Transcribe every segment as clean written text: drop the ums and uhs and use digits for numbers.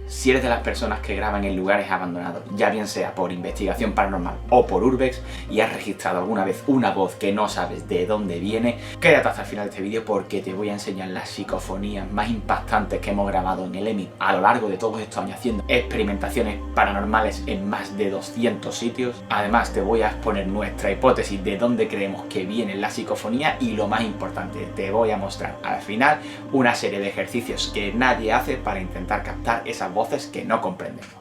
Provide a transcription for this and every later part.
Si eres de las personas que graban en lugares abandonados, ya bien sea por investigación paranormal o por Urbex, y has registrado alguna vez una voz que no sabes de dónde viene, quédate hasta el final de este vídeo porque te voy a enseñar las psicofonías más impactantes que hemos grabado en el EMIP a lo largo de todos estos años haciendo experimentaciones paranormales en más de 200 sitios. Además te voy a exponer nuestra hipótesis de dónde creemos que viene la psicofonía y lo más importante, te voy a mostrar al final una serie de ejercicios que nadie hace para intentar captar esas voces que no comprendemos.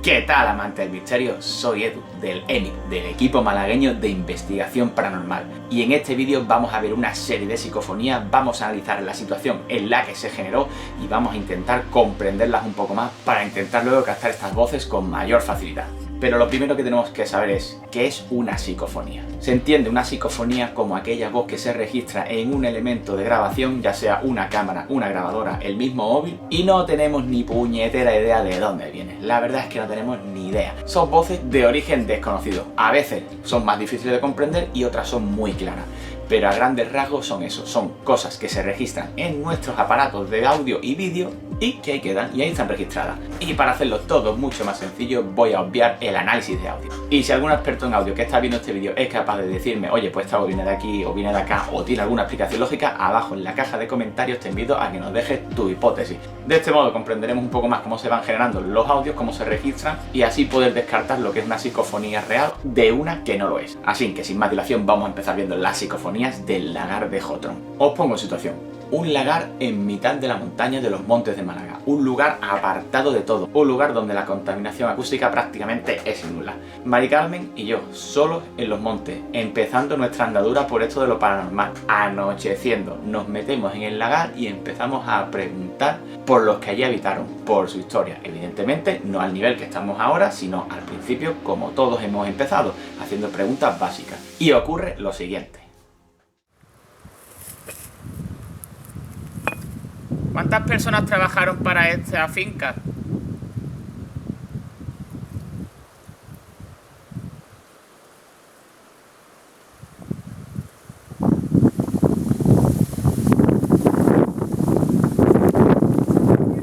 ¿Qué tal, amante del misterio? Soy Edu, del EMIP, del equipo malagueño de investigación paranormal, y en este vídeo vamos a ver una serie de psicofonías, vamos a analizar la situación en la que se generó y vamos a intentar comprenderlas un poco más para intentar luego captar estas voces con mayor facilidad. Pero lo primero que tenemos que saber es ¿qué es una psicofonía? Se entiende una psicofonía como aquella voz que se registra en un elemento de grabación, ya sea una cámara, una grabadora, el mismo móvil, y no tenemos ni puñetera idea de dónde viene. La verdad es que no tenemos ni idea. Son voces de origen desconocido. A veces son más difíciles de comprender y otras son muy claras. Pero a grandes rasgos son eso, son cosas que se registran en nuestros aparatos de audio y vídeo y que ahí quedan y ahí están registradas. Y para hacerlo todo mucho más sencillo voy a obviar el análisis de audio. Y si algún experto en audio que está viendo este vídeo es capaz de decirme, oye, pues esta voz viene de aquí o viene de acá o tiene alguna explicación lógica, abajo en la caja de comentarios te invito a que nos dejes tu hipótesis. De este modo comprenderemos un poco más cómo se van generando los audios, cómo se registran y así poder descartar lo que es una psicofonía real de una que no lo es. Así que sin más dilación vamos a empezar viendo las psicofonías del lagar de Jotron. Os pongo en situación. Un lagar en mitad de la montaña de los Montes de Málaga, un lugar apartado de todo, un lugar donde la contaminación acústica prácticamente es nula. Mari Carmen y yo, solos en los montes, empezando nuestra andadura por esto de lo paranormal, anocheciendo, nos metemos en el lagar y empezamos a preguntar por los que allí habitaron, por su historia, evidentemente no al nivel que estamos ahora, sino al principio como todos hemos empezado, haciendo preguntas básicas. Y ocurre lo siguiente. ¿Cuántas personas trabajaron para esta finca?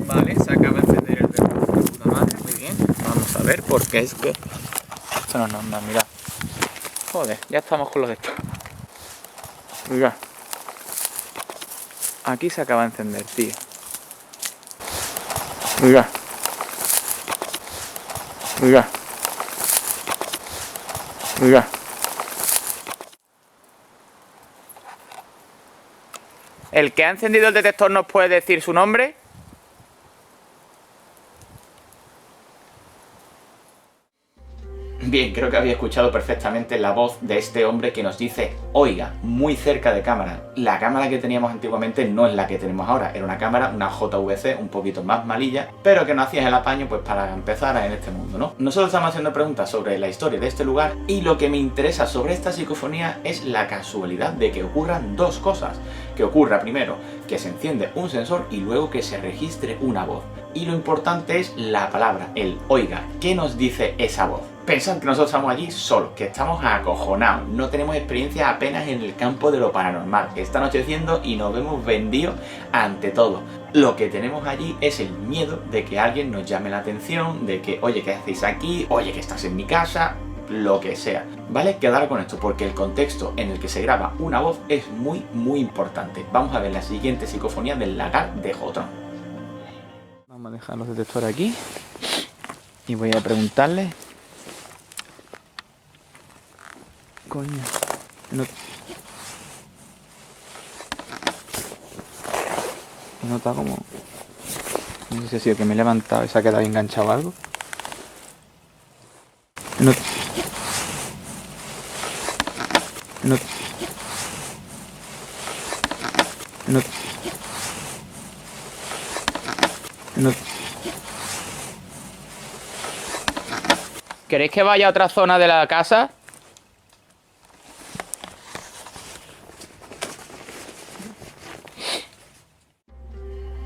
Vale, se acaba de encender el teléfono de puta madre, muy bien. Vamos a ver, porque es que esto no es normal, mirad. Joder, ya estamos con los de estos. Mirad. Aquí se acaba de encender, tío. Mira. Mira. Mira. ¿El que ha encendido el detector nos puede decir su nombre? Bien, creo que había escuchado perfectamente la voz de este hombre que nos dice oiga, muy cerca de cámara. La cámara que teníamos antiguamente no es la que tenemos ahora, era una cámara, una JVC un poquito más malilla, pero que no hacías el apaño pues para empezar en este mundo, ¿no? Nosotros estamos haciendo preguntas sobre la historia de este lugar y lo que me interesa sobre esta psicofonía es la casualidad de que ocurran dos cosas. Que ocurra primero que se enciende un sensor y luego que se registre una voz. Y lo importante es la palabra, el oiga. ¿Qué nos dice esa voz? Pensad que nosotros estamos allí solos, que estamos acojonados, no tenemos experiencia apenas en el campo de lo paranormal, está anocheciendo y nos vemos vendidos ante todo. Lo que tenemos allí es el miedo de que alguien nos llame la atención, de que, oye, ¿qué hacéis aquí? Oye, que estás en mi casa, lo que sea. ¿Vale? Quedar con esto porque el contexto en el que se graba una voz es muy importante. Vamos a ver la siguiente psicofonía del lagar de Jotron. Vamos a dejar los detectores aquí y voy a preguntarle. Coño, no está como... No sé si ha sido que me he levantado y se ha quedado enganchado algo. No... ¿Queréis que vaya a otra zona de la casa?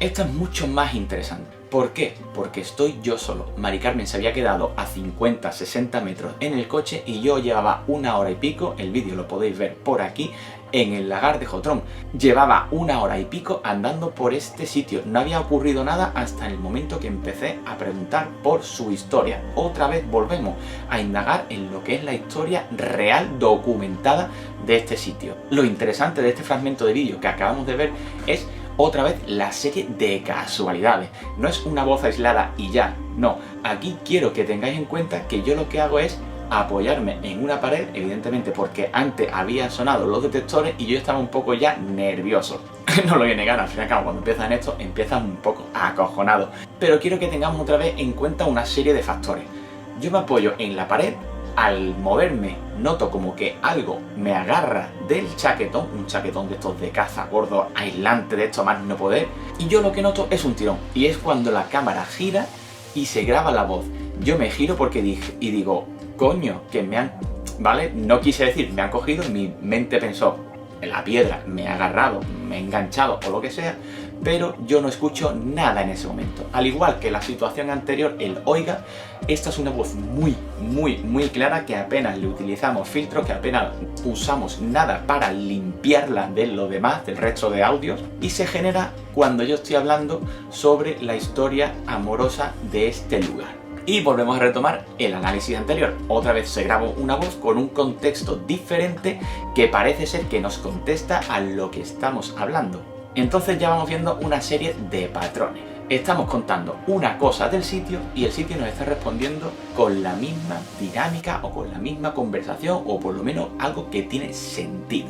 Esta es mucho más interesante. ¿Por qué? Porque estoy yo solo. Mari Carmen se había quedado a 50-60 metros en el coche y yo llevaba 1 hora y pico, el vídeo lo podéis ver por aquí, en el lagar de Jotrón. Llevaba 1 hora y pico andando por este sitio. No había ocurrido nada hasta el momento que empecé a preguntar por su historia. Otra vez volvemos a indagar en lo que es la historia real documentada de este sitio. Lo interesante de este fragmento de vídeo que acabamos de ver es otra vez la serie de casualidades. No es una voz aislada y ya, no. Aquí quiero que tengáis en cuenta que yo lo que hago es apoyarme en una pared, evidentemente porque antes habían sonado los detectores y yo estaba un poco ya nervioso. No lo voy a negar, al fin y al cabo cuando empiezan esto empiezan un poco acojonado. Pero quiero que tengamos otra vez en cuenta una serie de factores. Yo me apoyo en la pared, al moverme noto como que algo me agarra del chaquetón, un chaquetón de estos de caza gordo, aislante de esto más no poder, y yo lo que noto es un tirón, y es cuando la cámara gira y se graba la voz. Yo me giro porque digo, coño, que me han... ¿Vale? No quise decir, me han cogido, mi mente pensó, la piedra me ha agarrado, me ha enganchado o lo que sea, pero yo no escucho nada en ese momento. Al igual que la situación anterior, el oiga, esta es una voz muy clara que apenas le utilizamos filtros, que apenas usamos nada para limpiarla de lo demás, del resto de audios, y se genera cuando yo estoy hablando sobre la historia amorosa de este lugar. Y volvemos a retomar el análisis anterior. Otra vez se graba una voz con un contexto diferente que parece ser que nos contesta a lo que estamos hablando. Entonces ya vamos viendo una serie de patrones. Estamos contando una cosa del sitio y el sitio nos está respondiendo con la misma dinámica o con la misma conversación o por lo menos algo que tiene sentido.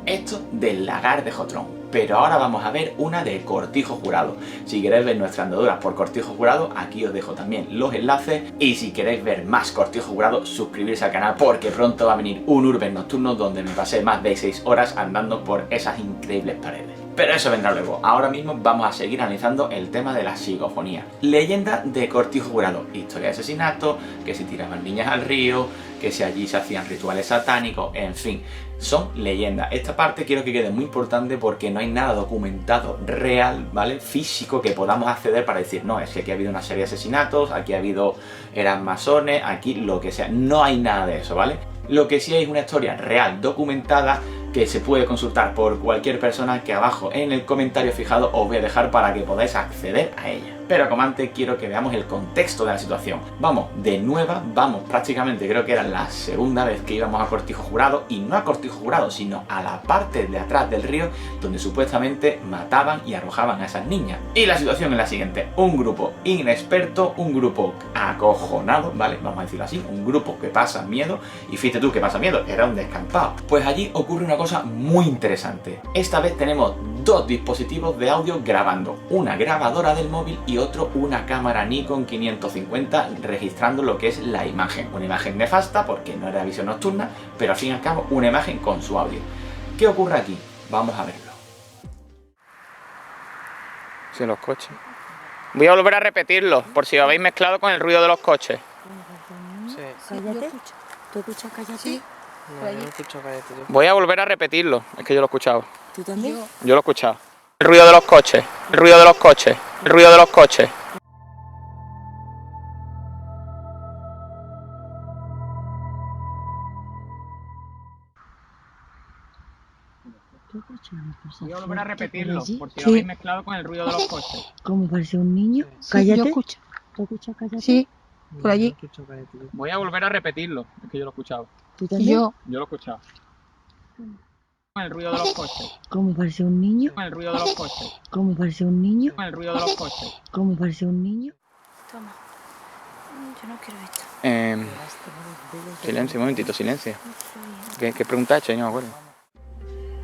Esto del lagar de Jotrón. Pero ahora vamos a ver una de Cortijo Jurado. Si queréis ver nuestras andaduras por Cortijo Jurado, aquí os dejo también los enlaces. Y si queréis ver más Cortijo Jurado, suscribirse al canal porque pronto va a venir un Urbex nocturno donde me pasé más de 6 horas andando por esas increíbles paredes. Pero eso vendrá luego. Ahora mismo vamos a seguir analizando el tema de la psicofonía. Leyenda de Cortijo Jurado. Historia de asesinato, que se tiraban niñas al río, que si allí se hacían rituales satánicos, en fin. Son leyendas. Esta parte quiero que quede muy importante porque no hay nada documentado real, ¿vale? Físico que podamos acceder para decir, no, es que aquí ha habido una serie de asesinatos, aquí ha habido, eran masones, aquí lo que sea. No hay nada de eso, ¿vale? Lo que sí hay es una historia real, documentada, que se puede consultar por cualquier persona que abajo en el comentario fijado os voy a dejar para que podáis acceder a ella. Pero como antes quiero que veamos el contexto de la situación. Vamos de nueva, vamos prácticamente, creo que era la segunda vez que íbamos a Cortijo Jurado, y no a Cortijo Jurado, sino a la parte de atrás del río donde supuestamente mataban y arrojaban a esas niñas. Y la situación es la siguiente, un grupo inexperto, un grupo acojonado, ¿vale? Vamos a decirlo así, un grupo que pasa miedo, y fíjate tú que pasa miedo, era un descampado. Pues allí ocurre una cosa muy interesante. Esta vez tenemos dos dispositivos de audio grabando, una grabadora del móvil y otro una cámara Nikon 550 registrando lo que es la imagen. Una imagen nefasta porque no era visión nocturna, pero al fin y al cabo una imagen con su audio. ¿Qué ocurre aquí? Vamos a verlo. Sí, los coches. Voy a volver a repetirlo por si lo habéis mezclado con el ruido de los coches. Sí. Cállate. ¿Tú escuchas cállate? Sí. No, yo no escucho cállate. Voy a volver a repetirlo, es que yo lo he escuchado. ¿Tú también? Yo lo he escuchado. El ruido de los coches, el ruido de los coches, el ruido de los coches. ¿Tú escuchas una cosa Voy a volver a fuerte repetirlo por allí? por si lo habéis mezclado con el ruido de los coches. ¿Cómo parece un niño? Sí, Cállate. yo escucho. ¿Tú escuchas cállate? Sí, No, por allí. No escucho cállate. Voy a volver a repetirlo, es que yo lo he escuchado. ¿Tú también? Yo. Yo lo he escuchado. Con el ruido de los coches, ¿Cómo parece un niño? con el ruido de los coches, ¿Cómo parece un niño? con el ruido de los coches. ¿Cómo parece un niño? Toma. Yo no quiero esto. Silencio, un momentito, silencio. ¿Qué pregunta he hecho? No me acuerdo.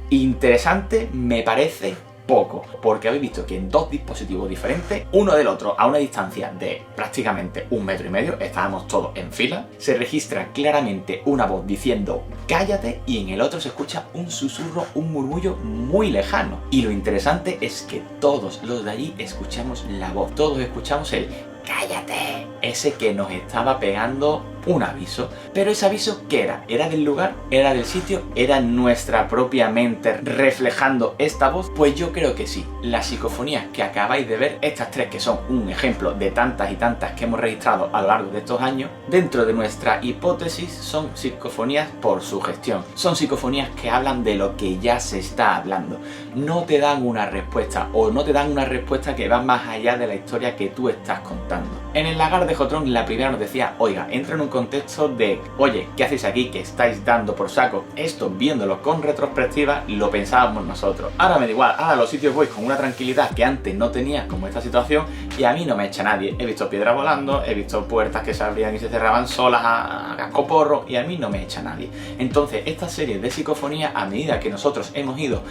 Interesante me parece poco, porque habéis visto que en dos dispositivos diferentes, uno del otro a una distancia de prácticamente 1,5 metros, estábamos todos en fila, se registra claramente una voz diciendo cállate y en el otro se escucha un susurro, un murmullo muy lejano. Y lo interesante es que todos los de allí escuchamos la voz, todos escuchamos el cállate, ese que nos estaba pegando un aviso. Pero ese aviso, ¿qué era? ¿Era del lugar? ¿Era del sitio? ¿Era nuestra propia mente reflejando esta voz? Pues yo creo que sí. Las psicofonías que acabáis de ver, estas tres que son un ejemplo de tantas y tantas que hemos registrado a lo largo de estos años, dentro de nuestra hipótesis son psicofonías por sugestión. Son psicofonías que hablan de lo que ya se está hablando. No te dan una respuesta, o no te dan una respuesta que va más allá de la historia que tú estás contando. En el lagar de Jotron, la primera nos decía, oiga, entra en un contexto de, oye, ¿qué hacéis aquí que estáis dando por saco? Esto, viéndolo con retrospectiva, lo pensábamos nosotros. Ahora me da igual, ahora a los sitios voy con una tranquilidad que antes no tenía, como esta situación, y a mí no me echa nadie. He visto piedras volando, he visto puertas que se abrían y se cerraban solas a cascoporro, y a mí no me echa nadie. Entonces, esta serie de psicofonías, a medida que nosotros hemos ido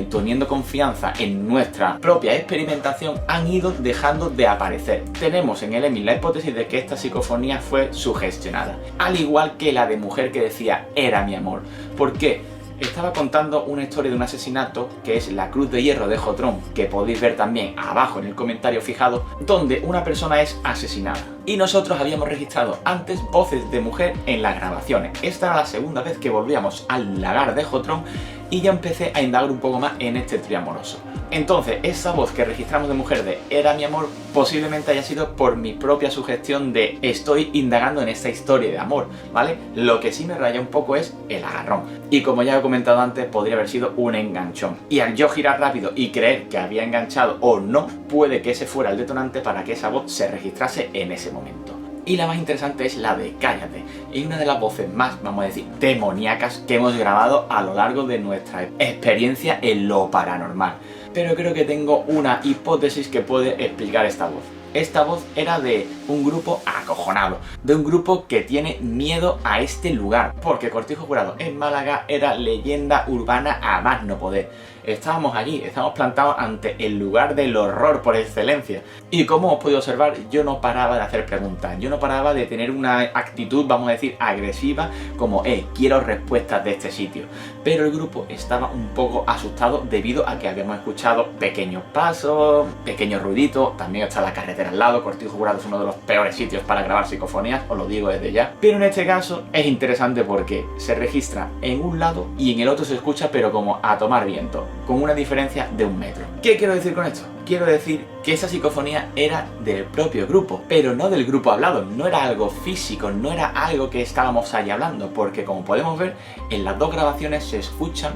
teniendo confianza en nuestra propia experimentación, han ido dejando de aparecer. Tenemos en el EMI la hipótesis de que esta psicofonía fue sugestionada, al igual que la de mujer que decía era mi amor. ¿Por qué? Estaba contando una historia de un asesinato que es la Cruz de Hierro de Jotron, que podéis ver también abajo en el comentario fijado, donde una persona es asesinada. Y nosotros habíamos registrado antes voces de mujer en las grabaciones. Esta era la segunda vez que volvíamos al lagar de Jotron y ya empecé a indagar un poco más en este trío amoroso. Entonces, esa voz que registramos de mujer de era mi amor posiblemente haya sido por mi propia sugestión de estoy indagando en esta historia de amor, ¿vale? Lo que sí me raya un poco es el agarrón. Y como ya he comentado antes, podría haber sido un enganchón. Y al yo girar rápido y creer que había enganchado o no, puede que ese fuera el detonante para que esa voz se registrase en ese momento. Y la más interesante es la de Cállate. Es una de las voces más, vamos a decir, demoníacas que hemos grabado a lo largo de nuestra experiencia en lo paranormal. Pero creo que tengo una hipótesis que puede explicar esta voz. Esta voz era de un grupo acojonado, de un grupo que tiene miedo a este lugar, porque Cortijo Jurado en Málaga era leyenda urbana a más no poder. Estábamos allí, estábamos plantados ante el lugar del horror por excelencia. Y como os podéis observar, yo no paraba de hacer preguntas, yo no paraba de tener una actitud, vamos a decir, agresiva, como, quiero respuestas de este sitio. Pero el grupo estaba un poco asustado debido a que habíamos escuchado pequeños pasos, pequeños ruiditos, también está la carretera al lado. Cortijo Jurado es uno de los peores sitios para grabar psicofonías, os lo digo desde ya. Pero en este caso es interesante porque se registra en un lado y en el otro se escucha pero como a tomar viento, con una diferencia de 1 metro. ¿Qué quiero decir con esto? Quiero decir que esa psicofonía era del propio grupo, pero no del grupo hablado, no era algo físico, no era algo que estábamos ahí hablando, porque como podemos ver, en las dos grabaciones se escuchan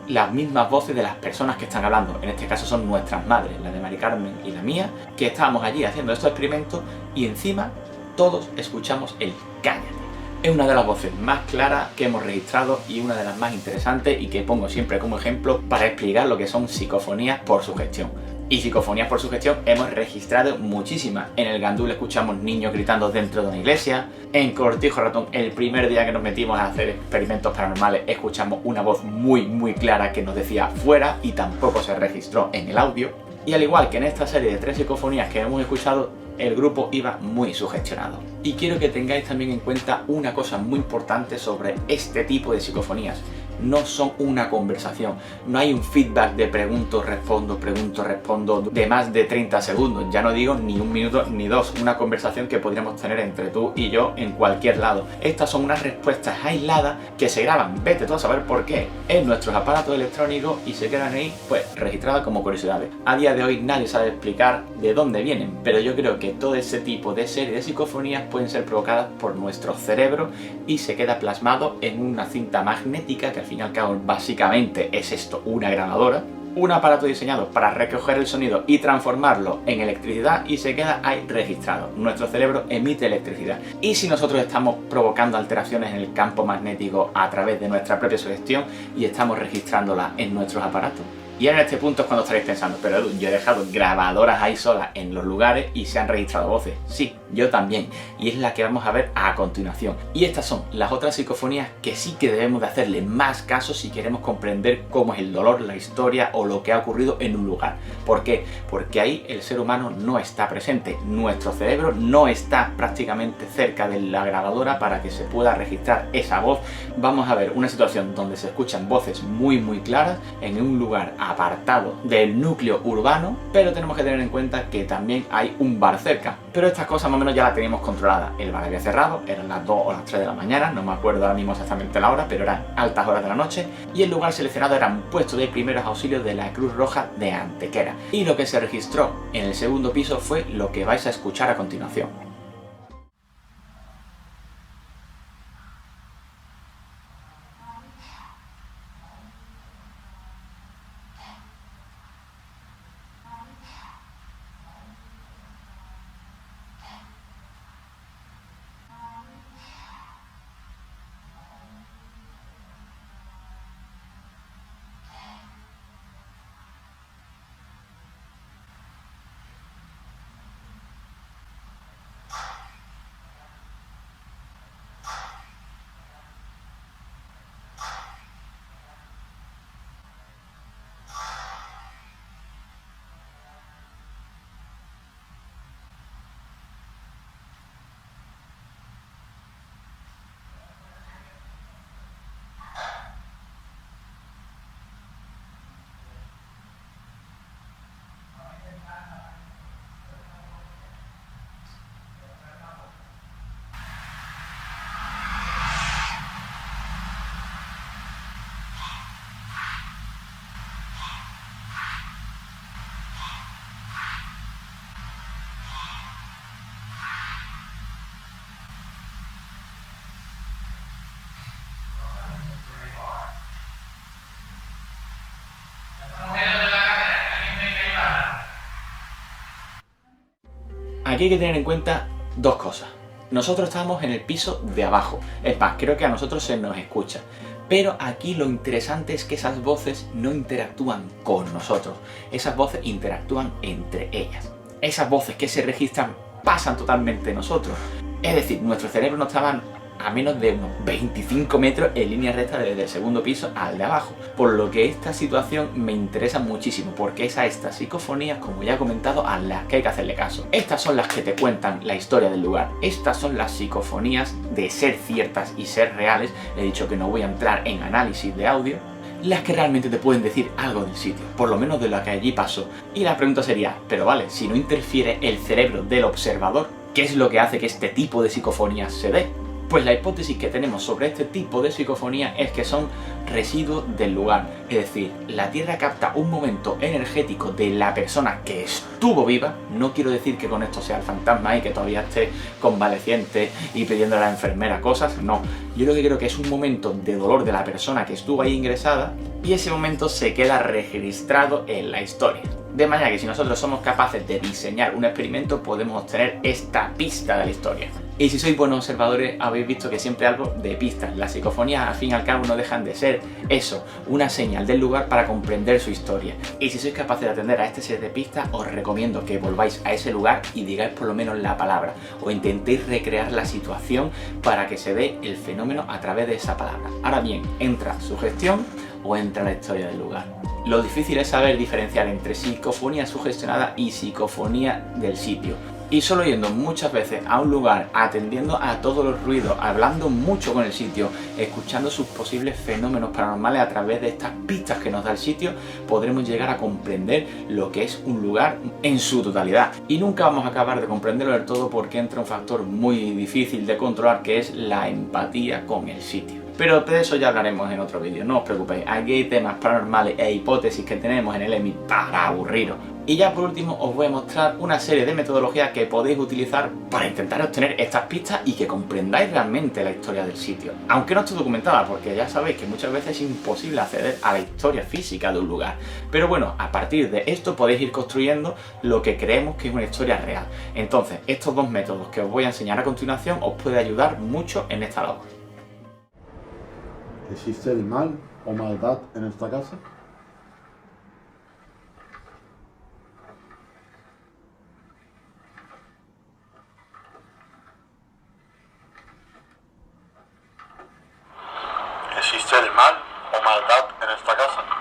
las mismas voces de las personas que están hablando. En este caso son nuestras madres, la de Mari Carmen y la mía, que estábamos allí haciendo estos experimentos y encima todos escuchamos el cállate. Es una de las voces más claras que hemos registrado y una de las más interesantes y que pongo siempre como ejemplo para explicar lo que son psicofonías por sugestión. Y psicofonías por sugestión hemos registrado muchísimas. En el Gandul escuchamos niños gritando dentro de una iglesia. En Cortijo Ratón, el primer día que nos metimos a hacer experimentos paranormales, escuchamos una voz muy clara que nos decía fuera y tampoco se registró en el audio. Y al igual que en esta serie de 3 psicofonías que hemos escuchado, el grupo iba muy sugestionado. Y quiero que tengáis también en cuenta una cosa muy importante sobre este tipo de psicofonías. No son una conversación, no hay un feedback de pregunto, respondo de más de 30 segundos, ya no digo ni 1 minuto ni 2, una conversación que podríamos tener entre tú y yo en cualquier lado. Estas son unas respuestas aisladas que se graban, vete tú a saber por qué, en nuestros aparatos electrónicos y se quedan ahí pues registradas como curiosidades. A día de hoy nadie sabe explicar de dónde vienen, pero yo creo que todo ese tipo de serie de psicofonías pueden ser provocadas por nuestro cerebro y se queda plasmado en una cinta magnética que al fin y al cabo básicamente es esto, una grabadora, un aparato diseñado para recoger el sonido y transformarlo en electricidad y se queda ahí registrado. Nuestro cerebro emite electricidad y si nosotros estamos provocando alteraciones en el campo magnético a través de nuestra propia sugestión y estamos registrándola en nuestros aparatos. Y en este punto es cuando estaréis pensando, pero Edu, yo he dejado grabadoras ahí solas en los lugares y se han registrado voces. Sí, yo también. Y es la que vamos a ver a continuación. Y estas son las otras psicofonías que sí que debemos de hacerle más caso si queremos comprender cómo es el dolor, la historia o lo que ha ocurrido en un lugar. ¿Por qué? Porque ahí el ser humano no está presente. Nuestro cerebro no está prácticamente cerca de la grabadora para que se pueda registrar esa voz. Vamos a ver una situación donde se escuchan voces muy claras en un lugar apartado del núcleo urbano, pero tenemos que tener en cuenta que también hay un bar cerca. Pero estas cosas, vamos menos ya la teníamos controlada. El bar había cerrado, eran las 2 o las 3 de la mañana, no me acuerdo ahora mismo exactamente la hora, pero eran altas horas de la noche, y el lugar seleccionado era un puesto de primeros auxilios de la Cruz Roja de Antequera. Y lo que se registró en el segundo piso fue lo que vais a escuchar a continuación. Aquí hay que tener en cuenta dos cosas. Nosotros estamos en el piso de abajo, es más, creo que a nosotros se nos escucha. Pero aquí lo interesante es que esas voces no interactúan con nosotros, esas voces interactúan entre ellas. Esas voces que se registran pasan totalmente de nosotros. Es decir, nuestro cerebro no estaba a menos de unos 25 metros en línea recta desde el segundo piso al de abajo. Por lo que esta situación me interesa muchísimo, porque es a estas psicofonías, como ya he comentado, a las que hay que hacerle caso. Estas son las que te cuentan la historia del lugar. Estas son las psicofonías de ser ciertas y ser reales. He dicho que no voy a entrar en análisis de audio. Las que realmente te pueden decir algo del sitio, por lo menos de lo que allí pasó. Y la pregunta sería, pero vale, si no interfiere el cerebro del observador, ¿qué es lo que hace que este tipo de psicofonías se dé? Pues la hipótesis que tenemos sobre este tipo de psicofonía es que son residuos del lugar, es decir, la Tierra capta un momento energético de la persona que estuvo viva. No quiero decir que con esto sea el fantasma y que todavía esté convaleciente y pidiendo a la enfermera cosas, no. Yo lo que creo que es un momento de dolor de la persona que estuvo ahí ingresada y ese momento se queda registrado en la historia. De manera que si nosotros somos capaces de diseñar un experimento, podemos obtener esta pista de la historia. Y si sois buenos observadores, habéis visto que siempre algo de pistas. Las psicofonías, al fin y al cabo, no dejan de ser eso, una señal del lugar para comprender su historia. Y si sois capaces de atender a este set de pistas, os recomiendo que volváis a ese lugar y digáis por lo menos la palabra, o intentéis recrear la situación para que se dé el fenómeno a través de esa palabra. Ahora bien, entra sugestión o entra la historia del lugar. Lo difícil es saber diferenciar entre psicofonía sugestionada y psicofonía del sitio. Y solo yendo muchas veces a un lugar, atendiendo a todos los ruidos, hablando mucho con el sitio, escuchando sus posibles fenómenos paranormales a través de estas pistas que nos da el sitio, podremos llegar a comprender lo que es un lugar en su totalidad. Y nunca vamos a acabar de comprenderlo del todo porque entra un factor muy difícil de controlar, que es la empatía con el sitio. Pero de eso ya hablaremos en otro vídeo, no os preocupéis. Aquí hay temas paranormales e hipótesis que tenemos en el EMI para aburriros. Y ya por último os voy a mostrar una serie de metodologías que podéis utilizar para intentar obtener estas pistas y que comprendáis realmente la historia del sitio. Aunque no esté documentada, porque ya sabéis que muchas veces es imposible acceder a la historia física de un lugar. Pero bueno, a partir de esto podéis ir construyendo lo que creemos que es una historia real. Entonces, estos dos métodos que os voy a enseñar a continuación os pueden ayudar mucho en esta labor. ¿Existe el mal o maldad en esta casa? ¿Existe el mal o maldad en esta casa?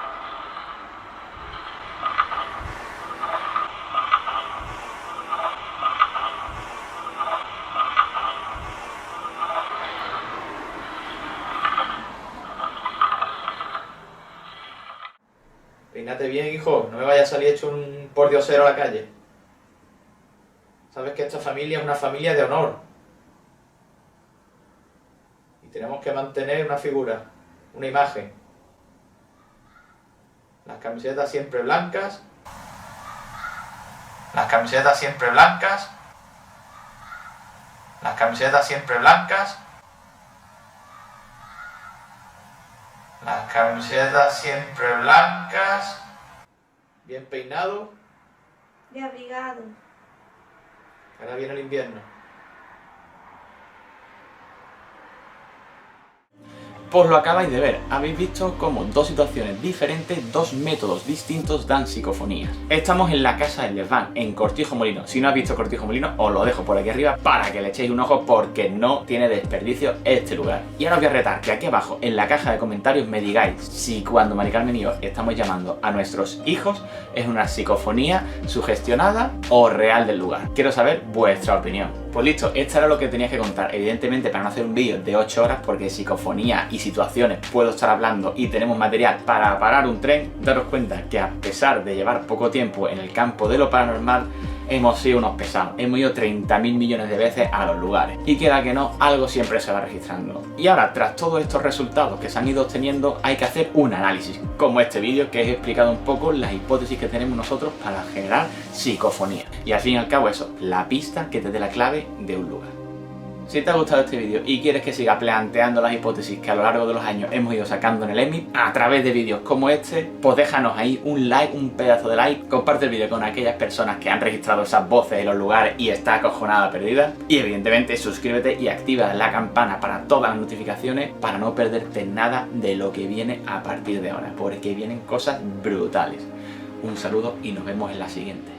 Peínate bien, hijo, no me vaya a salir hecho un pordiosero a la calle. Sabes que esta familia es una familia de honor. Y tenemos que mantener una figura, una imagen. Las camisetas siempre blancas. Las camisetas siempre blancas. Las camisetas siempre blancas. Las camisetas siempre blancas. Bien peinado. Bien abrigado. Ahora viene el invierno. Pues lo acabáis de ver, habéis visto cómo dos situaciones diferentes, dos métodos distintos dan psicofonías. Estamos en la casa del desván, en Cortijo Molino. Si no has visto Cortijo Molino, os lo dejo por aquí arriba para que le echéis un ojo porque no tiene desperdicio este lugar. Y ahora os voy a retar que aquí abajo, en la caja de comentarios, me digáis si cuando Mari Carmen y yo estamos llamando a nuestros hijos es una psicofonía sugestionada o real del lugar. Quiero saber vuestra opinión. Pues listo, esto era lo que tenías que contar. Evidentemente para no hacer un vídeo de 8 horas porque de psicofonía y situaciones puedo estar hablando y tenemos material para parar un tren. Daros cuenta que a pesar de llevar poco tiempo en el campo de lo paranormal, hemos sido unos pesados. Hemos ido 30.000 millones de veces a los lugares. Y queda que no, algo siempre se va registrando. Y ahora, tras todos estos resultados que se han ido obteniendo, hay que hacer un análisis, como este vídeo que he explicado un poco las hipótesis que tenemos nosotros para generar psicofonía. Y al fin y al cabo eso, la pista que te dé la clave de un lugar. Si te ha gustado este vídeo y quieres que siga planteando las hipótesis que a lo largo de los años hemos ido sacando en el EMIP a través de vídeos como este, pues déjanos ahí un like, un pedazo de like, comparte el vídeo con aquellas personas que han registrado esas voces en los lugares y está acojonada perdida, y evidentemente suscríbete y activa la campana para todas las notificaciones para no perderte nada de lo que viene a partir de ahora, porque vienen cosas brutales. Un saludo y nos vemos en la siguiente.